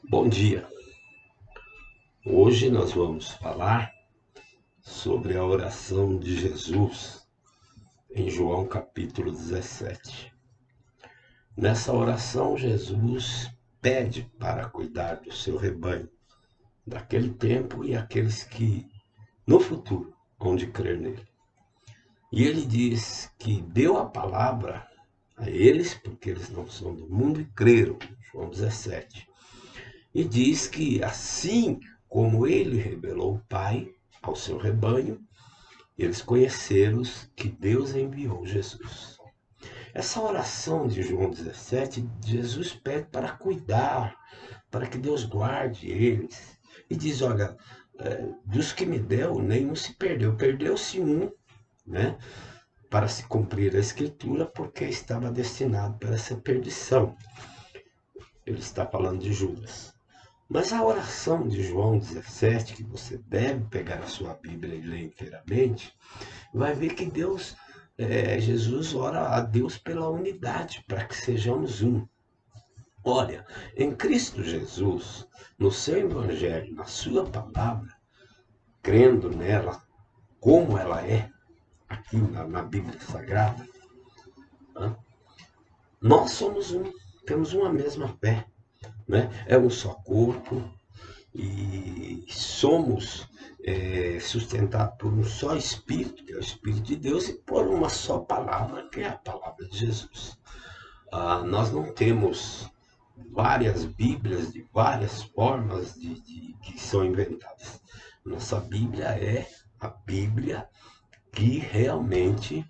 Bom dia. Hoje nós vamos falar sobre a oração de Jesus em João capítulo 17. Nessa oração, Jesus pede para cuidar do seu rebanho, daquele tempo e aqueles que no futuro hão de crer nele. E ele diz que deu a palavra a eles, porque eles não são do mundo e creram, João 17. E diz que assim como ele revelou o Pai ao seu rebanho, eles conheceram que Deus enviou Jesus. Essa oração de João 17, Jesus pede para cuidar, para que Deus guarde eles. E diz, olha, dos que me deu, nenhum se perdeu. Perdeu-se um, né? Para se cumprir a escritura, porque estava destinado para essa perdição. Ele está falando de Judas. Mas a oração de João 17, que você deve pegar a sua Bíblia e ler inteiramente, vai ver que Jesus ora a Deus pela unidade, para que sejamos um. Olha, em Cristo Jesus, no seu Evangelho, na sua palavra, crendo nela como ela é, aqui na Bíblia Sagrada, né? Nós somos um, temos uma mesma fé, né? É um só corpo, e somos sustentados por um só Espírito, que é o Espírito de Deus, e por uma só palavra, que é a palavra de Jesus. Nós não temos várias Bíblias de várias formas que são inventadas. Nossa Bíblia é a Bíblia que realmente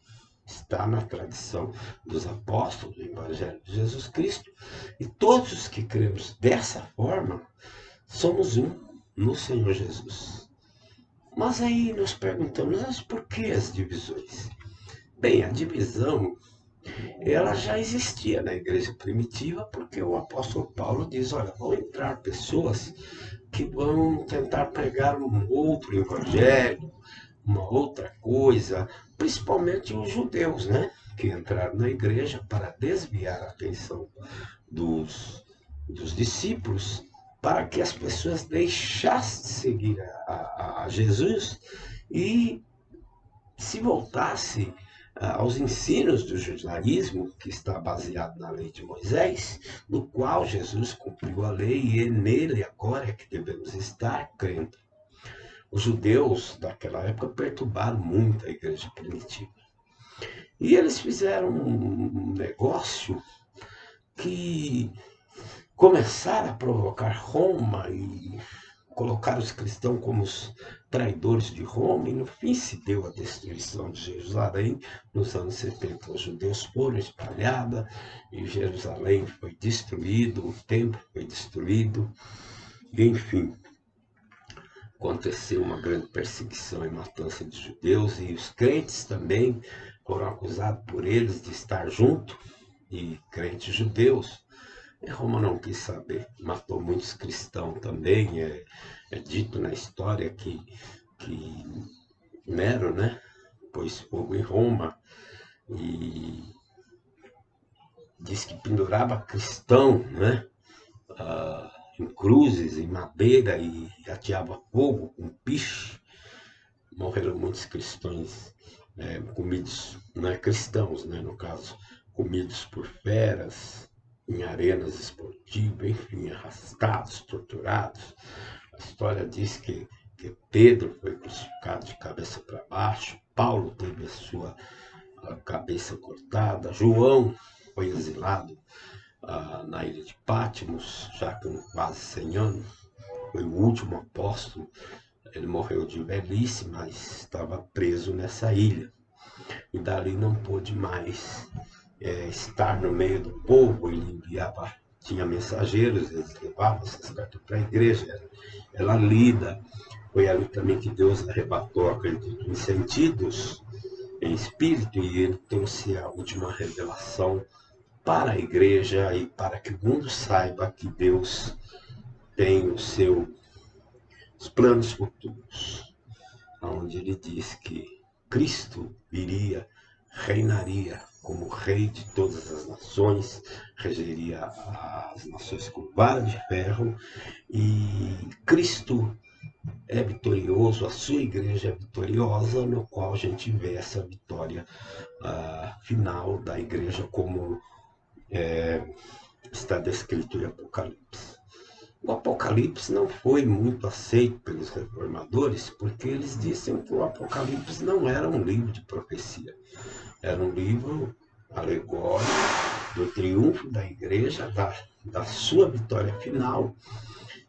está na tradição dos apóstolos do Evangelho de Jesus Cristo. E todos os que cremos dessa forma, somos um no Senhor Jesus. Mas aí nós perguntamos, mas por que as divisões? Bem, a divisão, ela já existia na igreja primitiva, porque o apóstolo Paulo diz, olha, vão entrar pessoas que vão tentar pregar um outro evangelho, uma outra coisa, principalmente os judeus, né? Que entraram na igreja para desviar a atenção dos discípulos, para que as pessoas deixassem de seguir a Jesus e se voltasse aos ensinos do judaísmo, que está baseado na lei de Moisés, no qual Jesus cumpriu a lei e é nele agora é que devemos estar crendo. Os judeus daquela época perturbaram muito a igreja primitiva. E eles fizeram um negócio que começaram a provocar Roma e colocar os cristãos como os traidores de Roma, e no fim se deu a destruição de Jerusalém. Nos anos 70 os judeus foram espalhados e Jerusalém foi destruído, o templo foi destruído, e, enfim, aconteceu uma grande perseguição e matança de judeus, e os crentes também foram acusados por eles de estar junto, e crentes judeus. E Roma não quis saber, matou muitos cristãos também. É dito na história que Nero, né, pôs fogo em Roma e diz que pendurava cristão, né, em cruzes, em madeira, e ateava fogo com piche. Morreram muitos cristãos, comidos, não é cristãos, né, no caso, comidos por feras, em arenas esportivas, enfim, arrastados, torturados. A história diz que Pedro foi crucificado de cabeça para baixo, Paulo teve a cabeça cortada, João foi exilado na ilha de Patmos, já com quase 100 anos, foi o último apóstolo. Ele morreu de velhice, mas estava preso nessa ilha. E dali não pôde mais estar no meio do povo. Ele enviava, tinha mensageiros, eles levavam essas cartas para a igreja, ela lida. Foi ali também que Deus arrebatou, acredito, em sentidos, em espírito, e ele trouxe a última revelação para a igreja e para que o mundo saiba que Deus tem os planos futuros, onde ele diz que Cristo viria, reinaria como rei de todas as nações, regeria as nações com vara de ferro, e Cristo é vitorioso, a sua igreja é vitoriosa, no qual a gente vê essa vitória final da igreja, como está descrito em Apocalipse. O Apocalipse não foi muito aceito pelos reformadores, porque eles disseram que o Apocalipse não era um livro de profecia, era um livro alegórico do triunfo da igreja, da sua vitória final,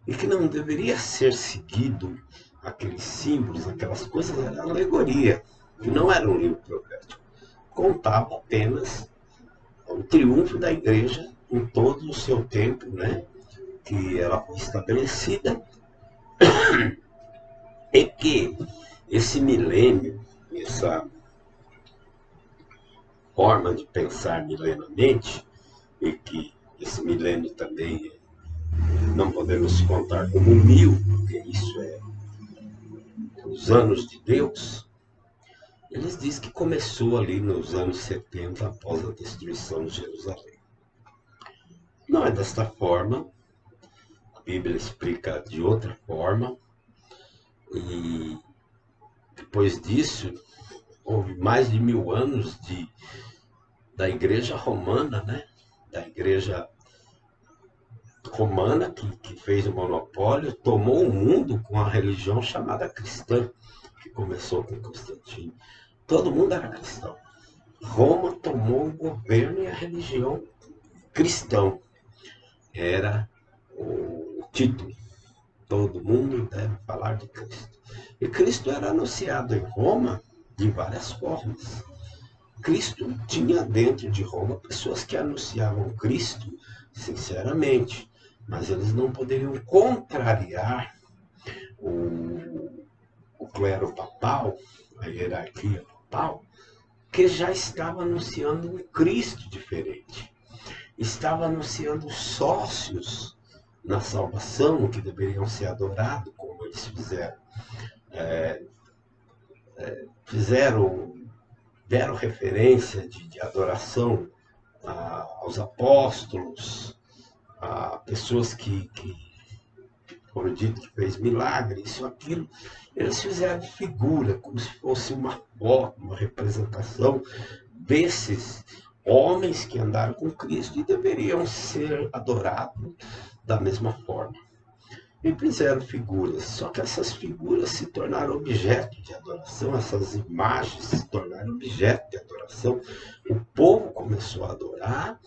e que não deveria ser seguido aqueles símbolos, aquelas coisas, era alegoria, que não era um livro profético. Contava apenas o triunfo da igreja em todo o seu tempo, né? Que ela foi estabelecida, e que esse milênio, essa forma de pensar milenamente, e que esse milênio também não podemos contar como 1000, porque isso é os anos de Deus. Eles dizem que começou ali nos anos 70, após a destruição de Jerusalém. Não é desta forma, a Bíblia explica de outra forma, e depois disso, houve mais de 1000 anos da Igreja Romana, né? Da Igreja Romana, que fez o monopólio, tomou o mundo com a religião chamada cristã, que começou com Constantino. Todo mundo era cristão. Roma tomou o governo e a religião cristã era o título. Todo mundo deve falar de Cristo. E Cristo era anunciado em Roma de várias formas. Cristo tinha dentro de Roma pessoas que anunciavam Cristo sinceramente, mas eles não poderiam contrariar o clero papal, a hierarquia papal, que já estava anunciando um Cristo diferente. Estava anunciando sócios na salvação que deveriam ser adorados, como eles deram referência de adoração aos apóstolos, a pessoas que foram dito que fez milagre, isso, aquilo. Eles fizeram de figura, como se fosse uma foto, uma representação desses homens que andaram com Cristo e deveriam ser adorados da mesma forma. E fizeram figuras, só que essas figuras se tornaram objeto de adoração, essas imagens se tornaram objeto de adoração. O povo começou a adorar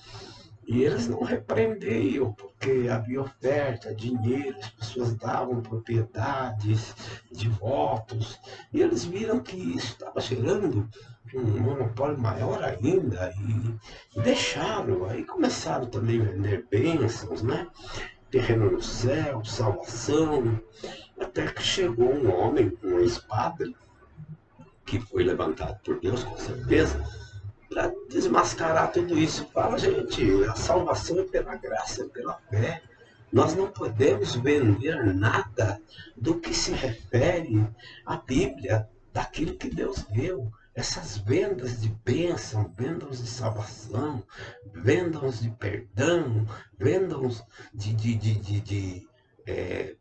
e eles não repreendiam, porque havia oferta, dinheiro, as pessoas davam propriedades de votos, e eles viram que isso estava gerando um monopólio maior ainda, e deixaram, aí começaram também a vender bênçãos, né? Terreno no céu, salvação, até que chegou um homem, um ex-padre, que foi levantado por Deus, com certeza, para desmascarar tudo isso. Fala, gente, a salvação é pela graça, é pela fé. Nós não podemos vender nada do que se refere à Bíblia, daquilo que Deus deu. Essas vendas de bênção, vendas de salvação, vendas de perdão, vendas de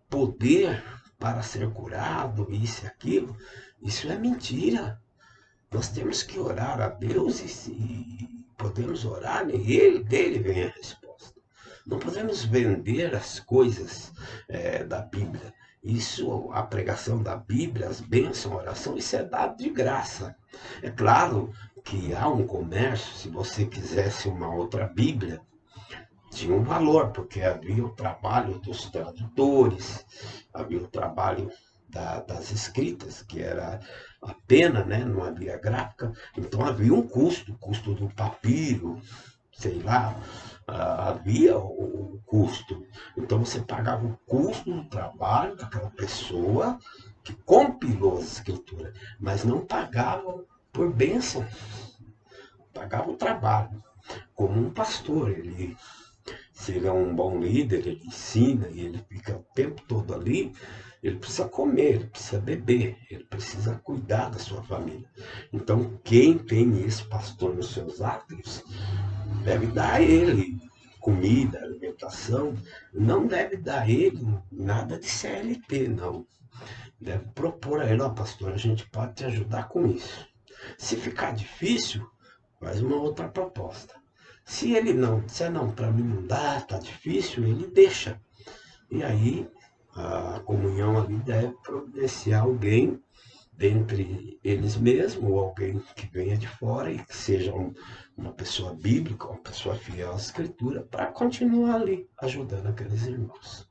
poder para ser curado, isso e aquilo, isso é mentira. Nós temos que orar a Deus e se podemos orar, e dele vem a resposta. Não podemos vender as coisas da Bíblia. Isso, a pregação da Bíblia, as bênçãos, a oração, isso é dado de graça. É claro que há um comércio, se você quisesse uma outra Bíblia, tinha um valor, porque havia o trabalho dos tradutores, havia o trabalho das escritas, que era a pena, né? Não havia gráfica, então havia um custo do papiro, sei lá, havia o custo. Então você pagava o custo do trabalho daquela pessoa que compilou as escrituras, mas não pagava por bênção, pagava o trabalho. Como um pastor, se ele é um bom líder, ele ensina e ele fica o tempo todo ali, ele precisa comer, ele precisa beber, ele precisa cuidar da sua família. Então, quem tem esse pastor nos seus átrios, deve dar a ele comida, alimentação, não deve dar a ele nada de CLT, não. Deve propor a ele, ó, pastor, a gente pode te ajudar com isso. Se ficar difícil, faz uma outra proposta. Se ele não disser, não, para mim não dá, tá difícil, ele deixa. E aí a comunhão ali deve providenciar alguém dentre eles mesmos, ou alguém que venha de fora e que seja uma pessoa bíblica, uma pessoa fiel à Escritura, para continuar ali ajudando aqueles irmãos.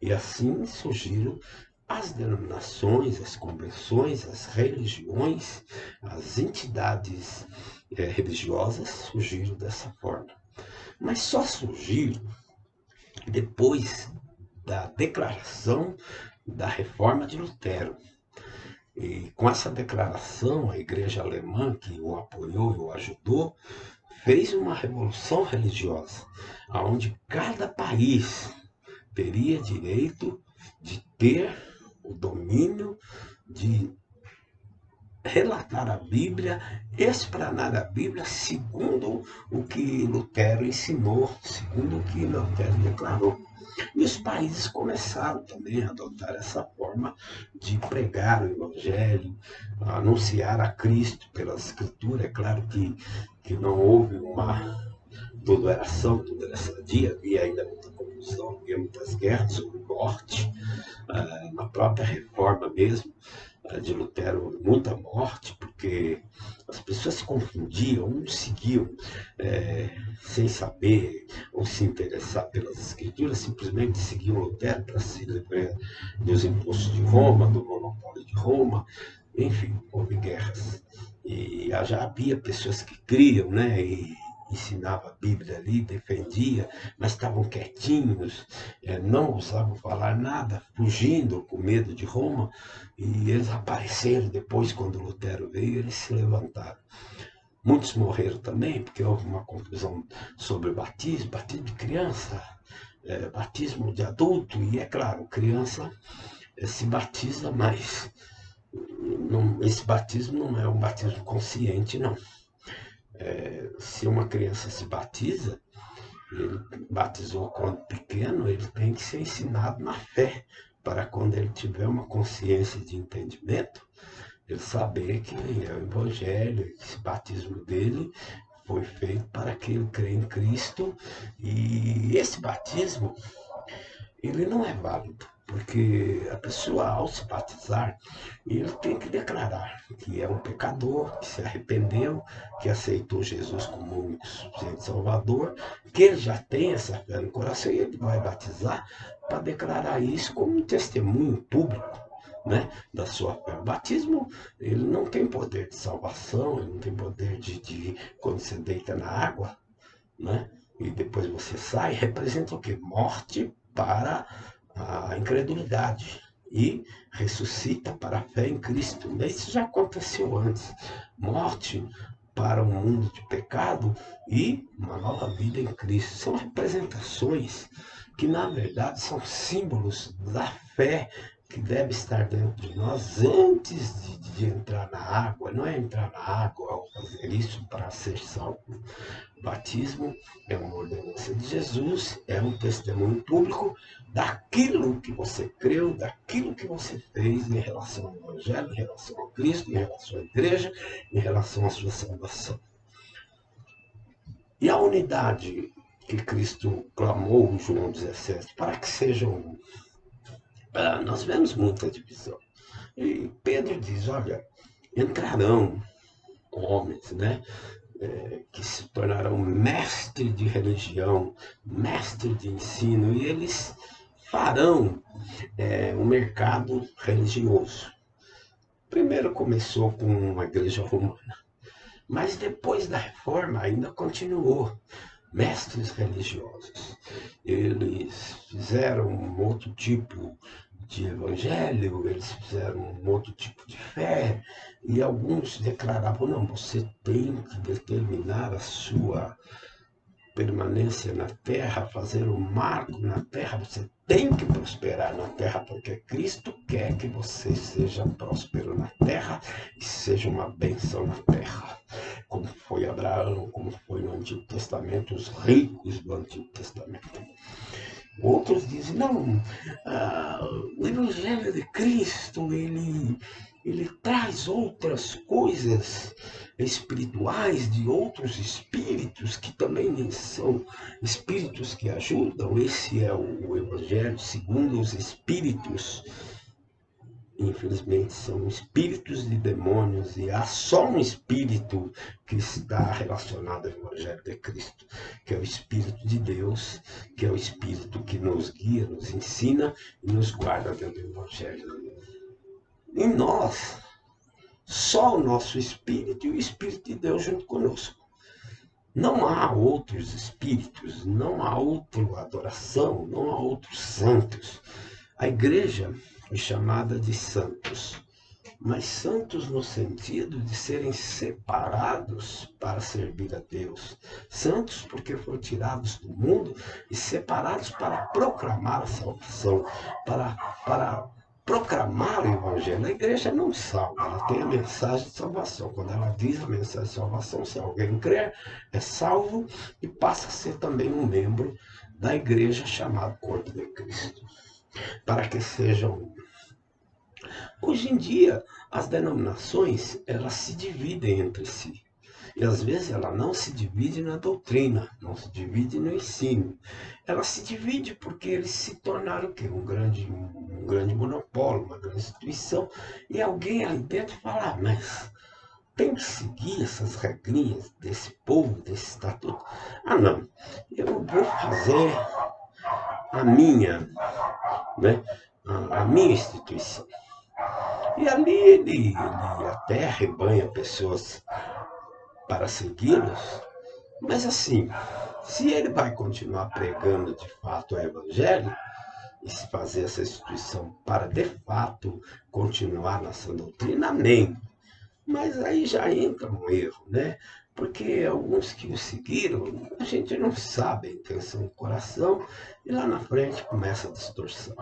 E assim surgiram as denominações, as convenções, as religiões, as entidades religiosas surgiram dessa forma. Mas só surgiram depois da declaração da reforma de Lutero. E com essa declaração, a igreja alemã, que o apoiou e o ajudou, fez uma revolução religiosa, onde cada país teria direito de ter o domínio de relatar a Bíblia, explanar a Bíblia segundo o que Lutero ensinou, segundo o que Lutero declarou. E os países começaram também a adotar essa forma de pregar o Evangelho, a anunciar a Cristo pela Escritura. É claro que não houve uma tudo era ação, tudo era sadia, havia ainda muita confusão, havia muitas guerras sobre morte, na própria reforma mesmo de Lutero, muita morte, porque as pessoas se confundiam, uns seguiam sem saber ou se interessar pelas escrituras, simplesmente seguiam Lutero para se livrar dos impostos de Roma, do monopólio de Roma, enfim, houve guerras. E já havia pessoas que criam, né, e ensinava a Bíblia ali, defendia, mas estavam quietinhos, não ousavam falar nada, fugindo com medo de Roma, e eles apareceram depois, quando Lutero veio, eles se levantaram. Muitos morreram também, porque houve uma confusão sobre batismo de criança, batismo de adulto, e é claro, criança se batiza, mas esse batismo não é um batismo consciente, não. Se uma criança se batiza, ele batizou quando pequeno, ele tem que ser ensinado na fé, para quando ele tiver uma consciência de entendimento, ele saber que é o Evangelho, que esse batismo dele foi feito para que ele crê em Cristo, e esse batismo, ele não é válido, porque a pessoa, ao se batizar, ele tem que declarar que é um pecador, que se arrependeu, que aceitou Jesus como único suficiente Salvador, que ele já tem essa fé no coração e ele vai batizar para declarar isso como um testemunho público, né, da sua fé. O batismo, ele não tem poder de salvação, ele não tem poder de quando você deita na água, né, e depois você sai, representa o quê? Morte para a incredulidade e ressuscita para a fé em Cristo. Isso já aconteceu antes. Morte para um mundo de pecado e uma nova vida em Cristo. São representações que, na verdade, são símbolos da fé que deve estar dentro de nós antes de entrar na água. Não é entrar na água ou fazer isso para ser salvo. O batismo é uma ordenança de Jesus, é um testemunho público daquilo que você creu, daquilo que você fez em relação ao Evangelho, em relação a Cristo, em relação à igreja, em relação à sua salvação. E a unidade que Cristo clamou em João 17, para que sejam... nós vemos muita divisão. E Pedro diz, olha, entrarão homens, né, que se tornarão mestre de religião, mestre de ensino, e eles farão um mercado religioso. Primeiro começou com uma igreja romana, mas depois da reforma ainda continuou. Mestres religiosos, eles fizeram um outro tipo de evangelho, eles fizeram um outro tipo de fé, e alguns declaravam, não, você tem que determinar a sua permanência na terra, fazer um marco na terra, você tem que prosperar na terra, porque Cristo quer que você seja próspero na terra e seja uma bênção na terra. Como foi Abraão, como foi no Antigo Testamento, os ricos do Antigo Testamento. Outros dizem, não, o Evangelho de Cristo, ele traz outras coisas espirituais de outros espíritos que também são espíritos que ajudam. Esse é o Evangelho segundo os espíritos. Infelizmente são espíritos de demônios e há só um espírito que está relacionado ao Evangelho de Cristo, que é o Espírito de Deus, que é o Espírito que nos guia, nos ensina e nos guarda dentro do Evangelho. Em nós, só o nosso Espírito e o Espírito de Deus junto conosco. Não há outros espíritos, não há outra adoração, não há outros santos. A igreja é chamada de santos, mas santos no sentido de serem separados para servir a Deus. Santos porque foram tirados do mundo e separados para proclamar a salvação, para proclamar o Evangelho. A igreja não salva, ela tem a mensagem de salvação. Quando ela diz a mensagem de salvação, se alguém crer, é salvo e passa a ser também um membro da igreja chamado Corpo de Cristo. Para que sejam... Hoje em dia, as denominações, elas se dividem entre si. E às vezes ela não se divide na doutrina, não se divide no ensino. Ela se divide porque eles se tornaram o quê? Um grande monopólio, uma grande instituição. E alguém ali dentro fala, mas tem que seguir essas regrinhas desse povo, desse estatuto. Ah, não, eu vou fazer a minha, né? A minha instituição. E ali ele até arrebanha pessoas para segui-los, mas assim, se ele vai continuar pregando de fato o Evangelho, e se fazer essa instituição para de fato continuar na sã doutrina, amém. Mas aí já entra um erro, né? Porque alguns que o seguiram, a gente não sabe a intenção do coração, e lá na frente começa a distorção.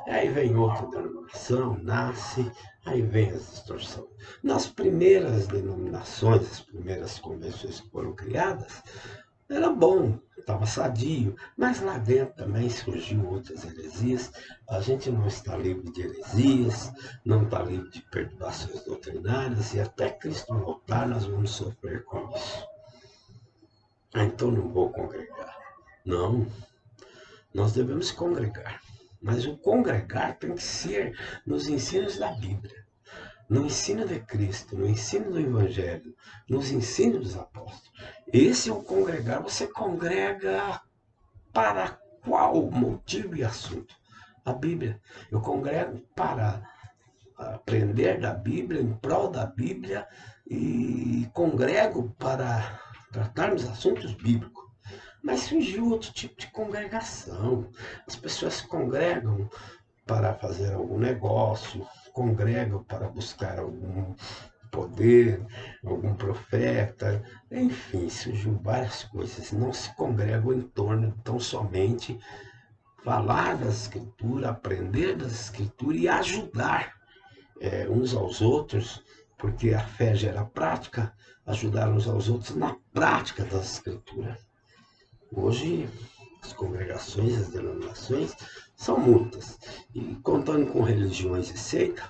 Aí vem outra denominação, nasce, aí vem a distorção. Nas primeiras denominações, as primeiras convenções que foram criadas, era bom, estava sadio, mas lá dentro também surgiu outras heresias. A gente não está livre de heresias, não está livre de perturbações doutrinárias, e até Cristo voltar nós vamos sofrer com isso. Então não vou congregar. Não, nós devemos congregar. Mas o congregar tem que ser nos ensinos da Bíblia, no ensino de Cristo, no ensino do Evangelho, nos ensinos dos apóstolos. Esse é o congregar. Você congrega para qual motivo e assunto? A Bíblia. Eu congrego para aprender da Bíblia, em prol da Bíblia, e congrego para tratarmos assuntos bíblicos. Mas surgiu outro tipo de congregação. As pessoas se congregam para fazer algum negócio, congregam para buscar algum poder, algum profeta, enfim, surgiu várias coisas. Não se congregam em torno tão somente falar das Escrituras, aprender das Escrituras e ajudar uns aos outros, porque a fé gera prática, ajudar uns aos outros na prática das Escrituras. Hoje, as congregações, as denominações, são muitas. E contando com religiões e seita,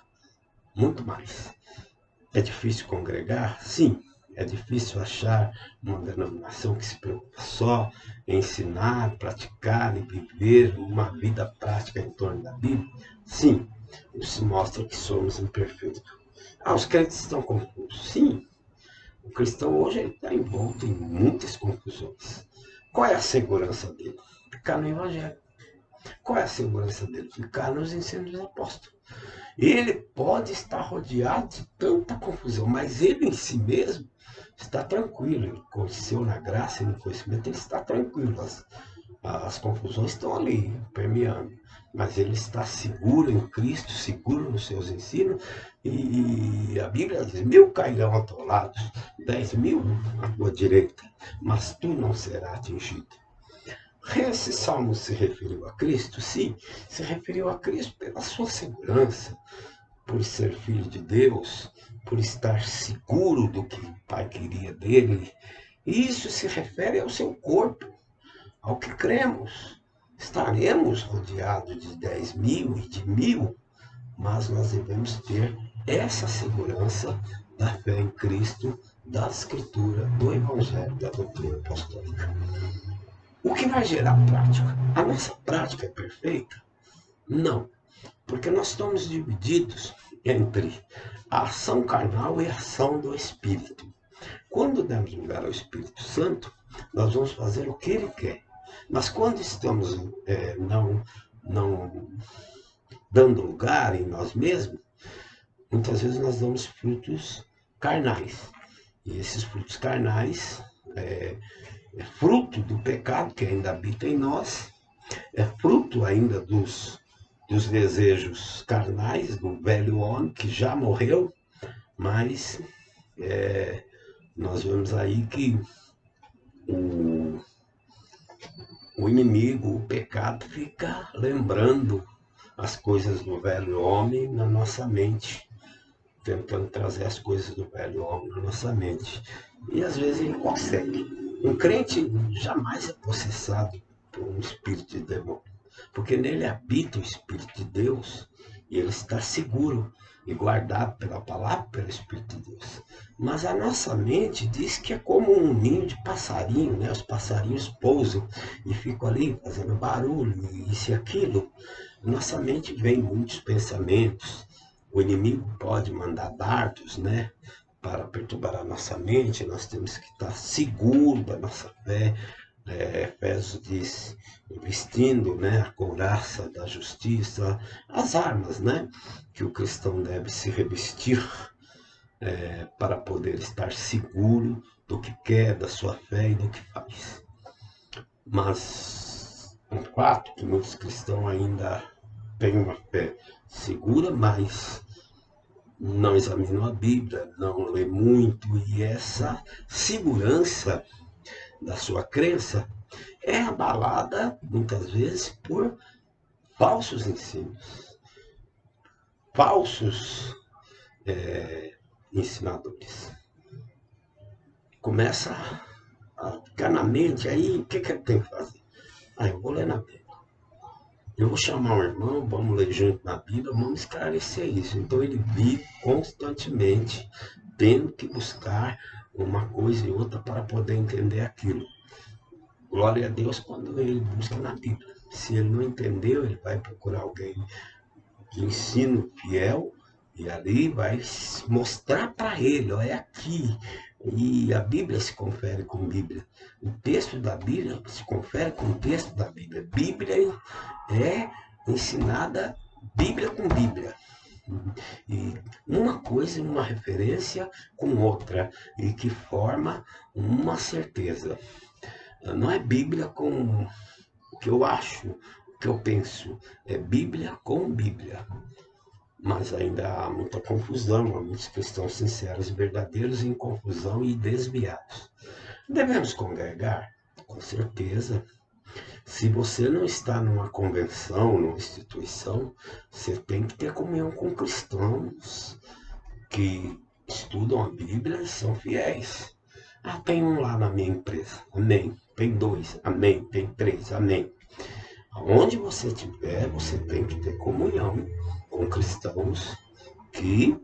muito mais. É difícil congregar? Sim. É difícil achar uma denominação que se preocupa só em ensinar, praticar e viver uma vida prática em torno da Bíblia? Sim. Isso mostra que somos imperfeitos. Os crentes estão confusos? Sim. O cristão hoje está envolto em muitas confusões. Qual é a segurança dele? Ficar no Evangelho. Qual é a segurança dele? Ficar nos ensinos dos apóstolos. Ele pode estar rodeado de tanta confusão, mas ele em si mesmo está tranquilo. Ele conheceu na graça e no conhecimento, ele está tranquilo. As confusões estão ali, permeando. Mas ele está seguro em Cristo, seguro nos seus ensinos. E a Bíblia diz: 1000 cairão ao teu lado, 10.000 à tua direita, mas tu não serás atingido. Esse salmo se referiu a Cristo? Sim, se referiu a Cristo pela sua segurança, por ser filho de Deus, por estar seguro do que o Pai queria dele. E isso se refere ao seu corpo, ao que cremos. Estaremos rodeados de 10.000 e de 1.000, mas nós devemos ter essa segurança da fé em Cristo, da Escritura, do Evangelho, da doutrina apostólica. O que vai gerar prática? A nossa prática é perfeita? Não, porque nós estamos divididos entre a ação carnal e a ação do Espírito. Quando damos lugar ao Espírito Santo, nós vamos fazer o que Ele quer. Mas quando estamos não dando lugar em nós mesmos, muitas vezes nós damos frutos carnais. E esses frutos carnais é fruto do pecado que ainda habita em nós, é fruto ainda dos desejos carnais, do velho homem que já morreu, mas nós vemos aí que o inimigo, o pecado, fica lembrando as coisas do velho homem na nossa mente, tentando trazer as coisas do velho homem na nossa mente. E às vezes ele consegue. Um crente jamais é possessado por um espírito de demônio, porque nele habita o Espírito de Deus e ele está seguro e guardado pela palavra, pelo Espírito de Deus. Mas a nossa mente diz que é como um ninho de passarinho, né? Os passarinhos pousam e ficam ali fazendo barulho, isso e aquilo. Nossa mente vem muitos pensamentos. O inimigo pode mandar dardos, né? Para perturbar a nossa mente. Nós temos que estar seguros da nossa fé. Efésios diz, vestindo, né, a couraça da justiça, as armas, né, que o cristão deve se revestir para poder estar seguro do que quer, da sua fé e do que faz. Mas um fato que muitos cristãos ainda têm uma fé segura, mas não examinam a Bíblia, não lê muito, e essa segurança da sua crença é abalada, muitas vezes, por falsos ensinos, falsos ensinadores. Começa a ficar na mente, aí o que ele tem que fazer? Eu vou ler na Bíblia. Eu vou chamar um irmão, vamos ler junto na Bíblia, vamos esclarecer isso. Então ele vive constantemente tendo que buscar uma coisa e outra para poder entender aquilo. Glória a Deus quando ele busca na Bíblia. Se ele não entendeu, ele vai procurar alguém de ensino fiel e ali vai mostrar para ele, ó, é aqui. E a Bíblia se confere com Bíblia. O texto da Bíblia se confere com o texto da Bíblia. Bíblia é ensinada Bíblia com Bíblia. E uma coisa, uma referência com outra, e que forma uma certeza. Não é Bíblia com o que eu acho, o que eu penso. É Bíblia com Bíblia. Mas ainda há muita confusão, há muitos cristãos sinceros e verdadeiros em confusão e desviados. Devemos congregar? Com certeza. Se você não está numa convenção, numa instituição, você tem que ter comunhão com cristãos que estudam a Bíblia e são fiéis. Tem um lá na minha empresa, amém. Tem 2, amém. Tem 3, amém. Onde você estiver, você tem que ter comunhão com cristãos que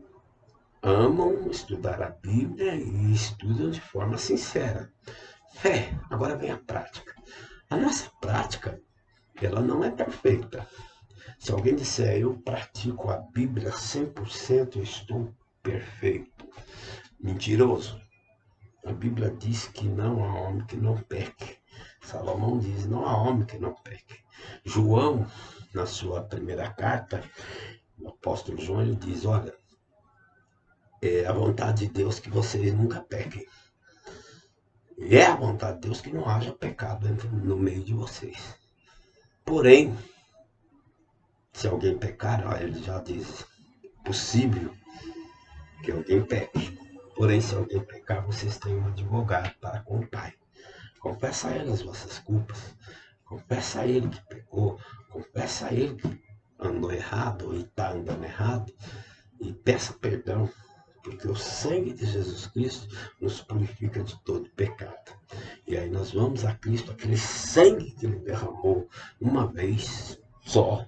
amam estudar a Bíblia e estudam de forma sincera. Fé, agora vem a prática. A nossa prática, ela não é perfeita. Se alguém disser, eu pratico a Bíblia 100%, eu estou perfeito. Mentiroso. A Bíblia diz que não há homem que não peque. Salomão diz, não há homem que não peque. João, na sua primeira carta, o apóstolo João, ele diz, olha, é a vontade de Deus que vocês nunca pequem. E é a vontade de Deus que não haja pecado no meio de vocês. Porém, se alguém pecar, ó, ele já diz, possível que alguém peque. Porém, se alguém pecar, vocês têm um advogado para com o Pai. Confessa a ele as vossas culpas. Confessa a ele que pecou. Confessa a ele que andou errado e está andando errado. E peça perdão. Porque o sangue de Jesus Cristo nos purifica de todo pecado. E aí nós vamos a Cristo, aquele sangue que ele derramou uma vez só.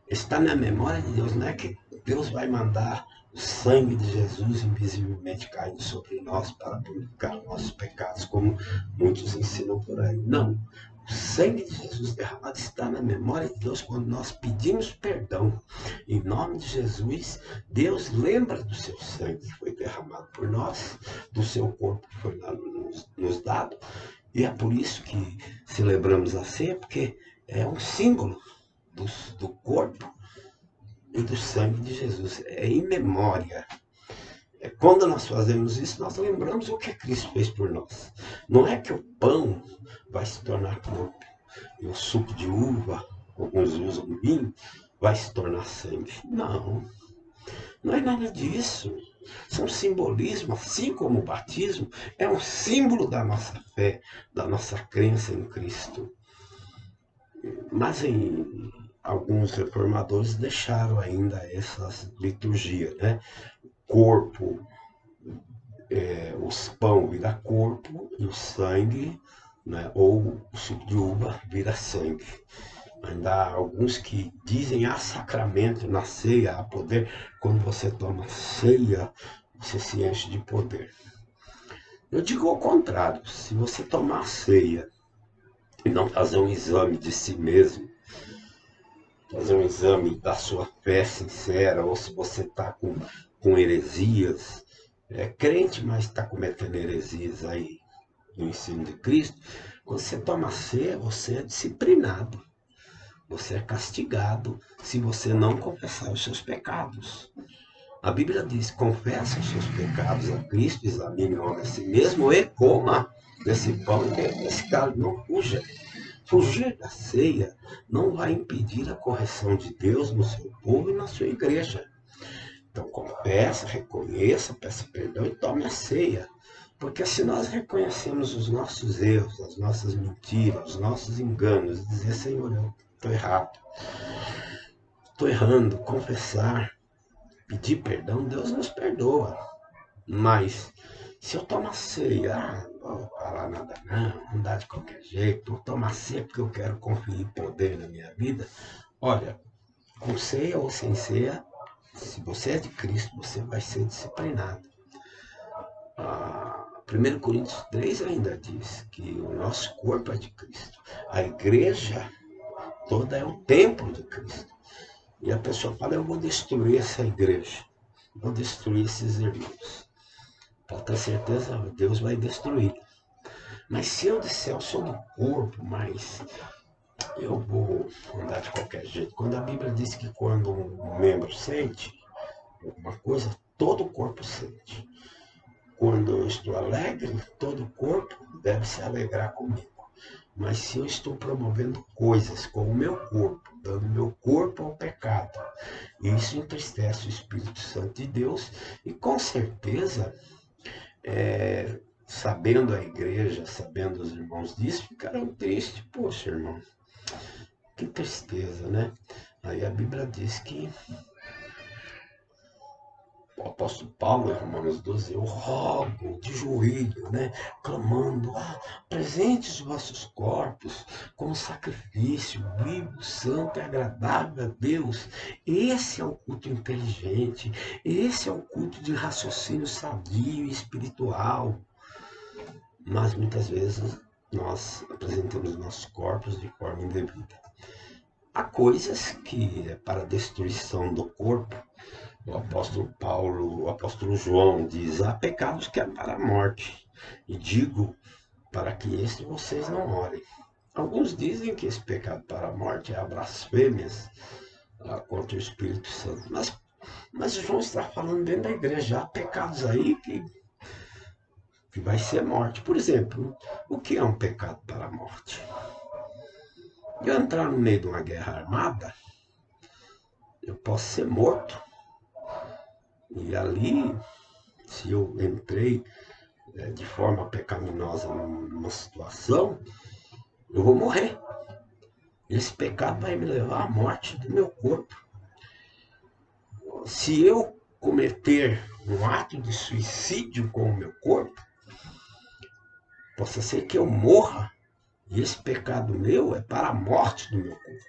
Está na memória de Deus, não é que Deus vai mandar o sangue de Jesus invisivelmente caindo sobre nós para purificar nossos pecados, como muitos ensinam por aí. Não. O sangue de Jesus derramado está na memória de Deus quando nós pedimos perdão. Em nome de Jesus, Deus lembra do seu sangue que foi derramado por nós, do seu corpo que foi nos dado. E é por isso que celebramos a ceia, porque é um símbolo do corpo e do sangue de Jesus. É em memória. Quando nós fazemos isso, nós lembramos o que Cristo fez por nós. Não é que o pão vai se tornar corpo e o suco de uva, alguns usam vinho, vai se tornar sangue. Não, não é nada disso. São simbolismos, assim como o batismo é um símbolo da nossa fé, da nossa crença em Cristo. Mas alguns reformadores deixaram ainda essas liturgias, né? Corpo, os pão vira corpo e o sangue, né? Ou o suco de uva vira sangue. Ainda há alguns que dizem há sacramento na ceia, há poder. Quando você toma ceia, você se enche de poder. Eu digo ao contrário, se você tomar ceia e não fazer um exame de si mesmo, fazer um exame da sua fé sincera, ou se você está com heresias, é crente, mas está cometendo heresias aí no ensino de Cristo, quando você toma ceia, você é disciplinado, você é castigado se você não confessar os seus pecados. A Bíblia diz, confessa os seus pecados a Cristo, examine o homem a si mesmo e coma desse pão e desse cálice, não fuja. Fugir da ceia não vai impedir a correção de Deus no seu povo e na sua igreja. Então confessa, reconheça, peça perdão e tome a ceia. Porque se nós reconhecemos os nossos erros, as nossas mentiras, os nossos enganos, e dizer, Senhor, eu estou errado, estou errando, confessar, pedir perdão, Deus nos perdoa. Mas se eu tomar ceia, não vou falar nada não dá de qualquer jeito, vou tomar ceia porque eu quero conferir poder na minha vida. Olha, com ceia ou sem ceia, se você é de Cristo, você vai ser disciplinado. 1 Coríntios 3 ainda diz que o nosso corpo é de Cristo. A igreja toda é o templo de Cristo. E a pessoa fala, eu vou destruir essa igreja, vou destruir esses irmãos. Pode ter certeza, Deus vai destruir. Mas se eu disser, eu sou do corpo, mas eu vou andar de qualquer jeito. Quando a Bíblia diz que quando um membro sente alguma coisa, todo o corpo sente. Quando eu estou alegre, todo o corpo deve se alegrar comigo. Mas se eu estou promovendo coisas com o meu corpo, dando meu corpo ao pecado, isso entristece o Espírito Santo de Deus e com certeza, sabendo a igreja, sabendo os irmãos disso, ficarão tristes. Poxa, irmão, que tristeza, né? Aí a Bíblia diz que o apóstolo Paulo, em Romanos 12, eu rogo de joelho, né, clamando, apresente os vossos corpos como sacrifício vivo, santo e agradável a Deus. Esse é o culto inteligente, esse é o culto de raciocínio sadio e espiritual. Mas muitas vezes nós apresentamos nossos corpos de forma indevida. Há coisas que é para a destruição do corpo. O apóstolo Paulo, o apóstolo João diz, há pecados que é para a morte. E digo, para que este vocês não orem. Alguns dizem que esse pecado para a morte é a blasfêmias contra o Espírito Santo. Mas João está falando dentro da igreja. Há pecados aí que que vai ser morte. Por exemplo, o que é um pecado para a morte? Eu entrar no meio de uma guerra armada, eu posso ser morto. E ali, se eu entrei de forma pecaminosa numa situação, eu vou morrer. Esse pecado vai me levar à morte do meu corpo. Se eu cometer um ato de suicídio com o meu corpo, possa ser que eu morra. E esse pecado meu é para a morte do meu corpo.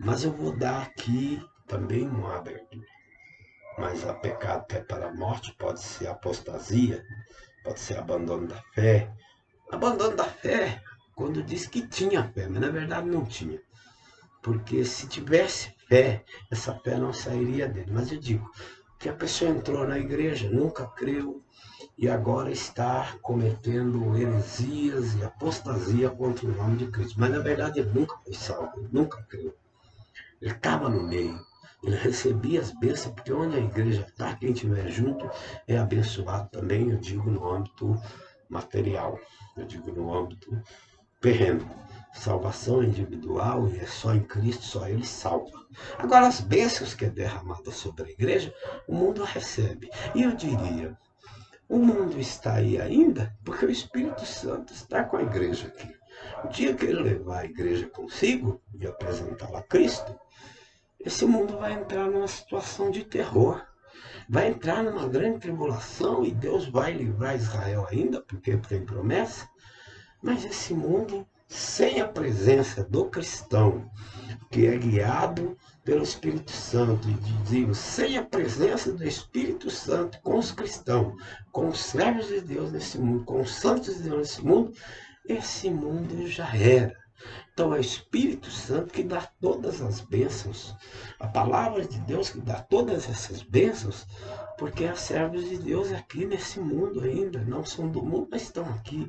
Mas eu vou dar aqui também uma abertura. Mas o pecado que é para a morte pode ser apostasia, pode ser abandono da fé. Abandono da fé, quando diz que tinha fé, mas na verdade não tinha. Porque se tivesse fé, essa fé não sairia dele. Mas eu digo que a pessoa entrou na igreja, nunca creu, e agora está cometendo heresias e apostasia contra o nome de Cristo. Mas na verdade ele nunca foi salvo, ele nunca creu. Ele estava no meio, ele recebia as bênçãos, porque onde a igreja está, quem estiver junto é abençoado também, eu digo no âmbito material, eu digo no âmbito terreno. Salvação individual e é só em Cristo, só Ele salva. Agora, as bênçãos que é derramada sobre a igreja, o mundo recebe. E eu diria, o mundo está aí ainda porque o Espírito Santo está com a igreja aqui. O dia que ele levar a igreja consigo e apresentá-la a Cristo, esse mundo vai entrar numa situação de terror. Vai entrar numa grande tribulação e Deus vai livrar Israel ainda, porque tem promessa. Mas esse mundo, sem a presença do cristão, que é guiado pelo Espírito Santo, e digo, sem a presença do Espírito Santo com os cristãos, com os servos de Deus nesse mundo, com os santos de Deus nesse mundo, esse mundo já era. Então é o Espírito Santo que dá todas as bênçãos, a palavra de Deus que dá todas essas bênçãos, porque há servos de Deus aqui nesse mundo ainda, não são do mundo, mas estão aqui.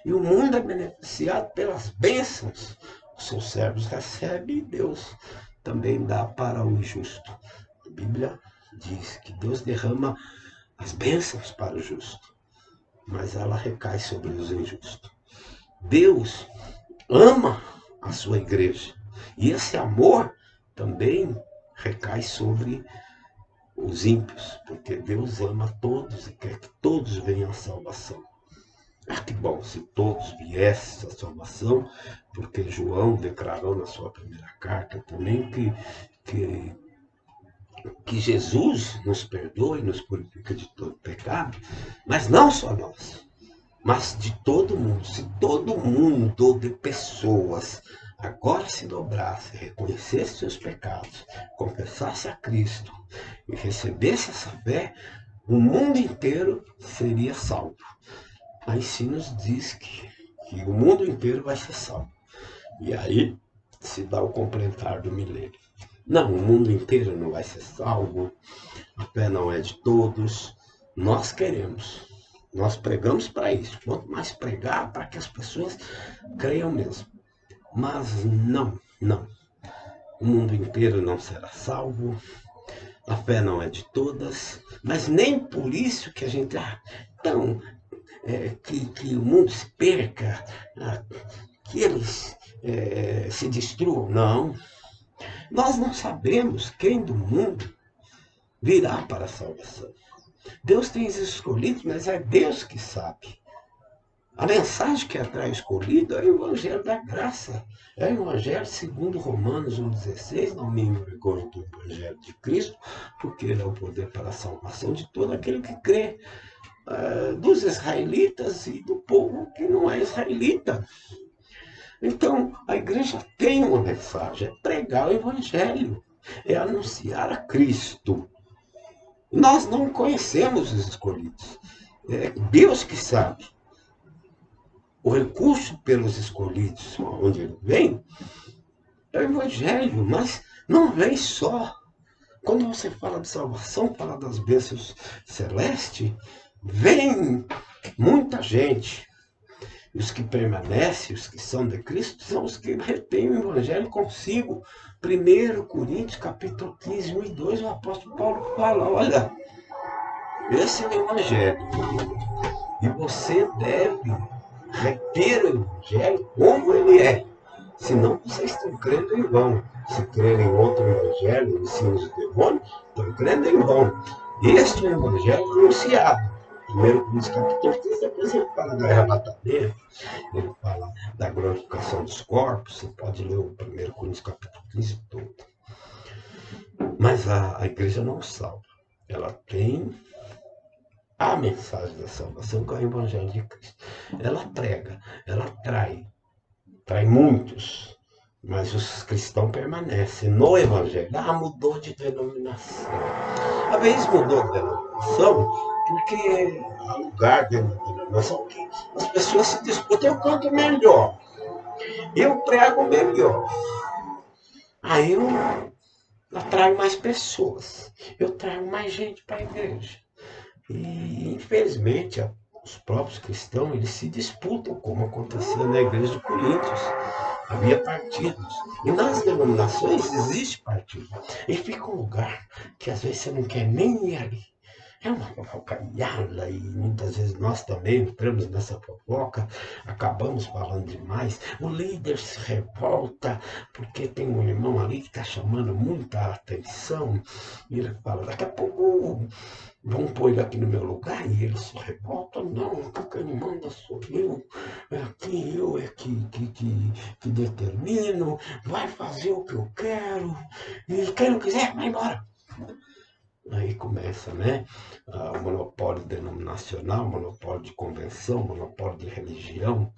E o mundo é beneficiado pelas bênçãos. Os seus servos recebem e Deus também dá para o injusto. A Bíblia diz que Deus derrama as bênçãos para o justo, mas ela recai sobre os injustos. Deus ama a sua igreja. E esse amor também recai sobre os ímpios, porque Deus ama todos e quer que todos venham à salvação. Que bom se todos viessem à salvação, porque João declarou na sua primeira carta também que Jesus nos perdoa e nos purifica de todo pecado, mas não só nós, mas de todo mundo. Se todo mundo de pessoas agora se dobrasse, reconhecesse seus pecados, confessasse a Cristo e recebesse essa fé, o mundo inteiro seria salvo. Aí sim nos diz que o mundo inteiro vai ser salvo. E aí se dá o completar do milênio. Não, o mundo inteiro não vai ser salvo, a fé não é de todos. Nós queremos. Nós pregamos para isso. Quanto mais pregar, para que as pessoas creiam mesmo. Mas não. O mundo inteiro não será salvo. A fé não é de todas. Mas nem por isso que a gente... Então, que o mundo se perca, que eles se destruam. Não. Nós não sabemos quem do mundo virá para a salvação. Deus tem os escolhidos, mas é Deus que sabe. A mensagem que atrai o escolhido é o Evangelho da Graça. É o Evangelho segundo Romanos 1,16, não me envergonho do Evangelho de Cristo, porque ele é o poder para a salvação de todo aquele que crê, dos israelitas e do povo que não é israelita. Então, a igreja tem uma mensagem, é pregar o Evangelho, é anunciar a Cristo. Nós não conhecemos os escolhidos, é Deus que sabe. O recurso pelos escolhidos, onde ele vem, é o Evangelho, mas não vem só. Quando você fala de salvação, fala das bênçãos celestes, vem muita gente. E os que permanecem, os que são de Cristo, são os que retêm o Evangelho consigo. 1 Coríntios, capítulo 15, 1 e 2, o apóstolo Paulo fala, olha, esse é o Evangelho. E você deve ter o evangelho como ele é. Senão vocês estão crendo em vão. Se crerem em outro evangelho, ensinos de demônio, estão crendo em vão. Este é o evangelho anunciado. 1 Coríntios capítulo 15, depois ele fala da arrebatamento, ele fala da glorificação dos corpos. Você pode ler o 1 Coríntios capítulo 15 todo. Mas a igreja não salva. Ela tem a mensagem da salvação, que é o evangelho de Cristo. Ela prega, ela trai muitos, mas os cristãos permanecem no evangelho. Mudou de denominação. Às vezes mudou de denominação porque há lugar dentro da denominação que as pessoas se disputam. Eu canto melhor, eu prego melhor, aí eu atraio mais pessoas, eu trago mais gente para a igreja. E infelizmente os próprios cristãos eles se disputam, como acontecia na igreja de Coríntios. Havia partidos. E nas denominações existe partido. E fica um lugar que às vezes você não quer nem ir ali. É uma fofocaiada e muitas vezes nós também entramos nessa fofoca, acabamos falando demais. O líder se revolta porque tem um irmão ali que está chamando muita atenção. E ele fala, daqui a pouco vão pôr ele aqui no meu lugar e ele se revolta. Não, quem manda sou eu. É aqui eu é que determino. Vai fazer o que eu quero. E quem não quiser, vai embora. Aí começa, né? O monopólio denominacional, monopólio de convenção, monopólio de religião.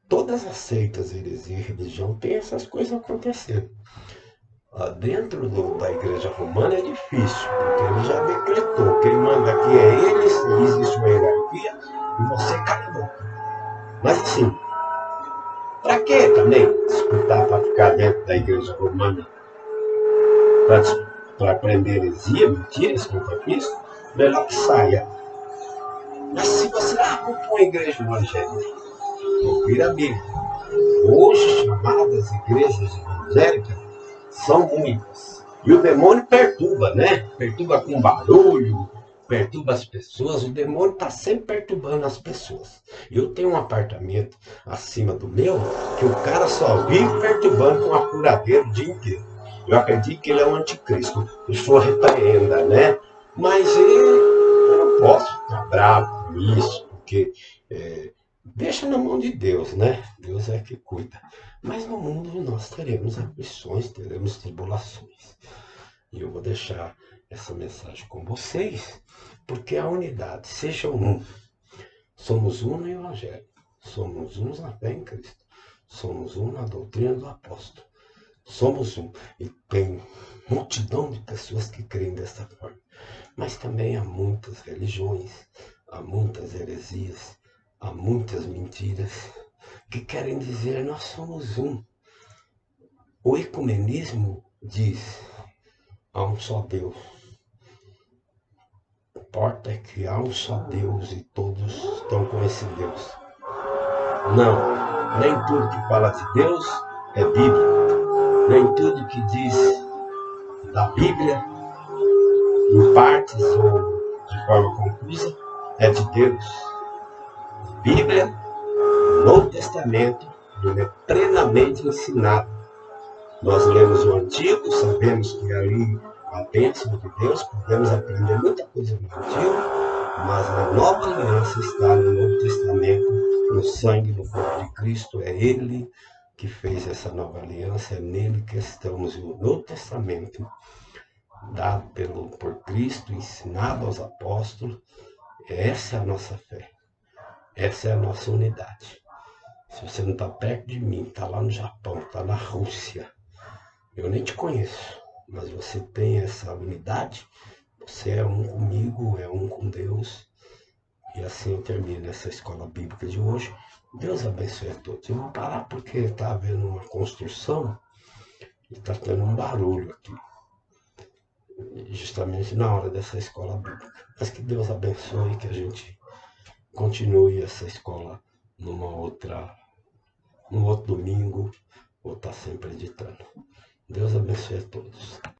Todas as seitas, heresia e religião têm essas coisas acontecendo. Dentro da igreja romana é difícil, porque ele já decretou, quem manda aqui é ele, existe uma hierarquia, e você cala a boca. Mas assim, para que também disputar para ficar dentro da igreja romana? Para aprender heresia, mentiras contra Cristo? Melhor que saia. Mas se você compõe a igreja evangélica, confira a Bíblia. Hoje chamadas igrejas evangélicas são muitas. E o demônio perturba, né? Perturba com barulho, perturba as pessoas. O demônio está sempre perturbando as pessoas. Eu tenho um apartamento acima do meu que o cara só vive perturbando com a furadeira o dia inteiro. Eu acredito que ele é um anticristo. O senhor repreenda, né? Mas eu não posso ficar bravo com isso, porque deixa na mão de Deus, né? Deus é que cuida. Mas no mundo nós teremos aflições, teremos tribulações. E eu vou deixar essa mensagem com vocês, porque a unidade, seja um. Somos um no Evangelho, somos uns na fé em Cristo, somos um na doutrina do apóstolo, somos um. E tem multidão de pessoas que creem dessa forma. Mas também há muitas religiões, há muitas heresias, há muitas mentiras que querem dizer nós somos um. O ecumenismo diz há um só Deus. Importa é que há um só Deus e todos estão com esse Deus. Não, nem tudo que fala de Deus é Bíblia. Nem tudo que diz da Bíblia, em partes ou de forma confusa, é de Deus. Bíblia, Novo Testamento, ele é plenamente ensinado. Nós lemos o Antigo, sabemos que ali a bênção de Deus, podemos aprender muita coisa no Antigo, mas a nova aliança está no Novo Testamento, no sangue do corpo de Cristo. É Ele que fez essa nova aliança, é nele que estamos. O Novo Testamento, dado por Cristo, ensinado aos apóstolos, essa é a nossa fé, essa é a nossa unidade. Se você não está perto de mim, está lá no Japão, está na Rússia, eu nem te conheço, mas você tem essa unidade, você é um comigo, é um com Deus. E assim eu termino essa escola bíblica de hoje. Deus abençoe a todos. Eu vou parar porque está havendo uma construção e está tendo um barulho aqui, justamente na hora dessa escola bíblica. Mas que Deus abençoe e que a gente continue essa escola num outro domingo, vou estar sempre editando. Deus abençoe a todos.